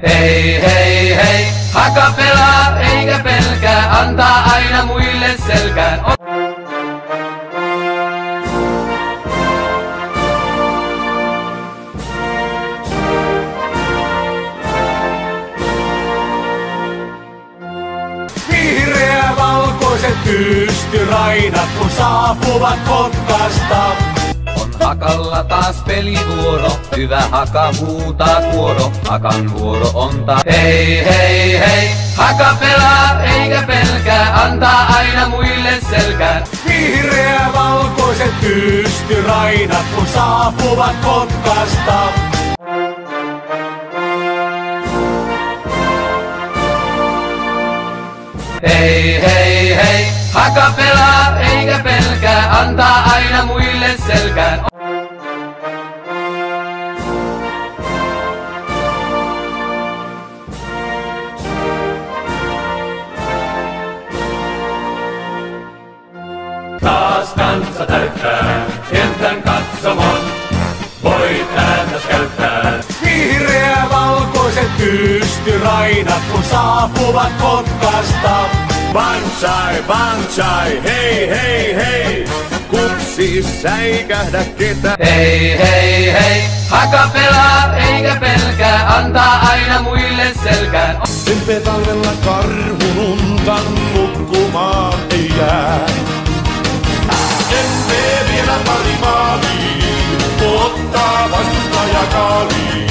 Hei hei hei, haka pelaa eikä pelkää, antaa aina muille selkään. Vihreä-valkoiset pystyrainat kun saapuvat Kotkasta. Hakalla taas pelivuoro, hyvä haka huutaa kuoro, hakan vuoro on taas. Hei hei hei, haka pelaa eikä pelkää, antaa aina muille selkään. Vihreä-valkoiset pystyrainat kun saapuvat Kotkasta. Hei hei hei, haka pelaa eikä pelkää, antaa aina muille selkään. Taas kansa täyttää kentän katsomon, voit ääntäs käyttää. Vihreä-valkoiset pystyrainat kun saapuvat Kotkasta. Banzai, banzai, hei hei hei, kupsi säikähdä ketä. Hei hei hei, haka pelaa eikä pelkää, antaa aina muille selkään. Emme talvella karhun untan nukkumaan ei jää. Emme vielä pari maaliin, ottaa vastustaja kaaliin.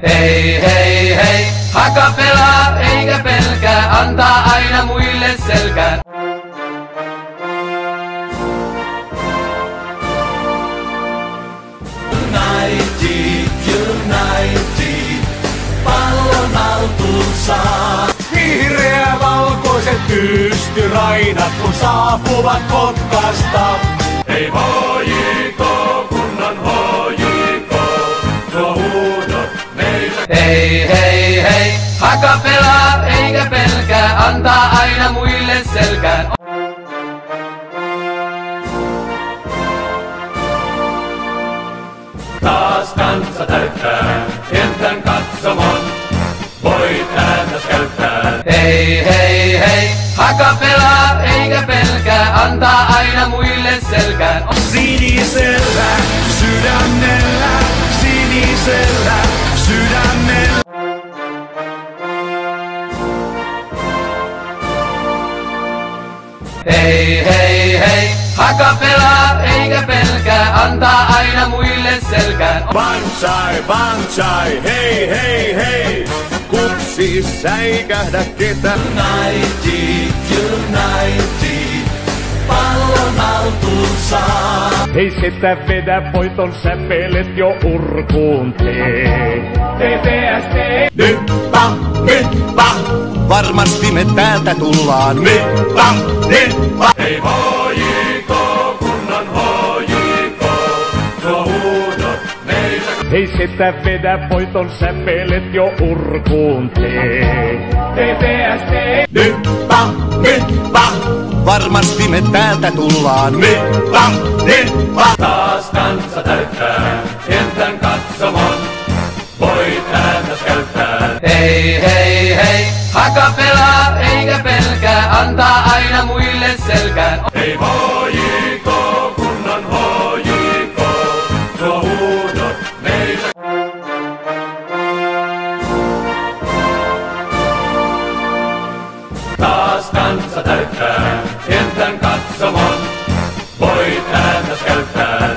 Hei hei hei, haka pelaa eikä pelkää, antaa aina muille selkään. United, pallon haltuun saa. Vihreä-valkoiset pystyrainat kun saapuvat Kotkasta. Hei HJK, kunnan HJK, tuo huudot meitä. Hei hei hei, haka pelaa eikä pelkää, antaa aina muille selkään. Taas kansa täyttää kentän katsomon, voit ääntäs käyttää. Hei hei hei, haka pelaa eikä pelkää, antaa aina muille selkään. Sinisellä sydämellä, sinisellä sydämellä. Hei hei hei, haka pelaa eikä pelkää, antaa aina muille selkään. Banzai, banzai, hei hei hei, kupsi säikähdä ketä. United, pallon haltuun saa. Hei setä vedä voiton säpelet jo urkuun tee. TTST! Nippa, nippa, varmasti me täältä tullaan. Nippa, nippa. Hei HJK, kunnan HJK, tuo huudot meitä. Hei setä vedä voiton säpelet jo urkuun tee. TTST! Nippa, nippa, varmasti me täältä tullaan. Nippa, nippa. Taas kansa täyttää kentän katsomon, voit ääntäs käyttää. Hei hei hei, haka pelaa eikä pelkää, antaa aina muille selkään. Hei HJK, kunnan HJK, tuo huudot meitä. Taas kansa täyttää kentän katsomon, voit ääntäs käyttää.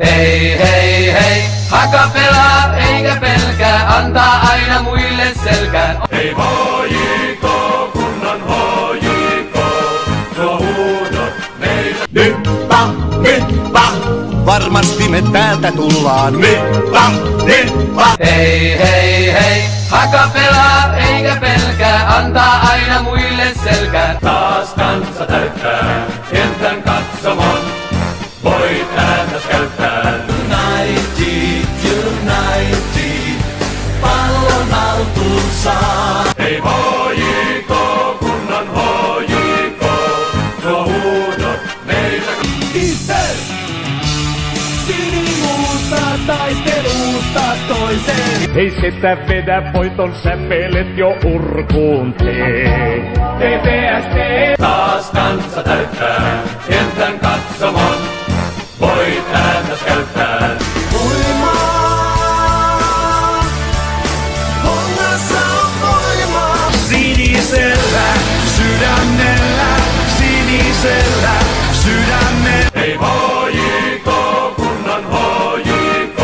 Hei hei hei, haka pelaa eikä pelkää, antaa aina muille selkään. Hei HJK, kunnan HJK, tuo huudot meitä. Nippa, nippa, varmasti me täältä tullaan. Nippa, nippa. Hei, hei, hei, Haka pelaa eikä pelkää, antaa aina muille selkää. Taas kansa täyttää kentän katsomon, voit ääntäs käyttää. United, United, pallon haltuun saa. Hei HJK, kunnan HJK, nuo huudot meitä. Itse! Sinimuusta taistelusta toiseen. Hei sitä vedä voiton säpelet jo urkuun tee. TPST! Taas kansa täyttää kentän katsomon, voit ääntäs käyttää. Voimaa, hongassa on voimaa. Sinisellä sydämellä, sinisellä sydämellä. Hei HJK, kunnan HJK,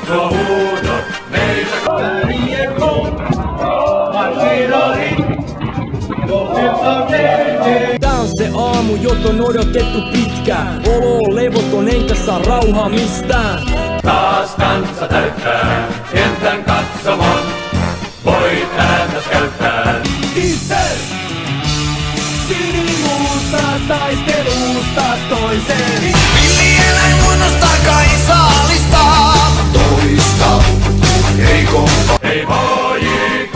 nuo huudot meitä. Tää on se aamu, jota on odotettu pitkään. Olo on levoton, enkä saa rauhaa mistään. Taas kansa täyttää kentän katsomon, voit ääntäs käyttää. Itse! Sinimuusta taistelusta toiseen. Villieläin luonnosta kai saalistaa. Toista heikompaa. Hei HJK,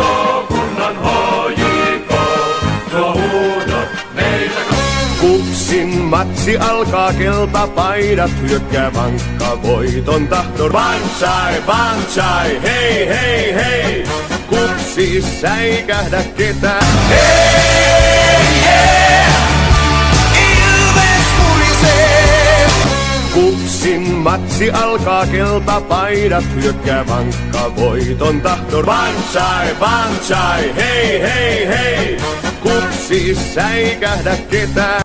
kunnan HJK, nuo huudot meitä. Kupsin matsi alkaa, keltapaidat hyökkää vankka voiton tahto. Banzai, banzai, hei, hei, hei. Kupsi säikähdä ketään. Hei, yeah! Ilves purisee. Kupsin matsi alkaa, keltapaidat hyökkää vankka voiton tahto. Banzai, banzai, hei, hei, hei. Kupsi säikähdä ketään.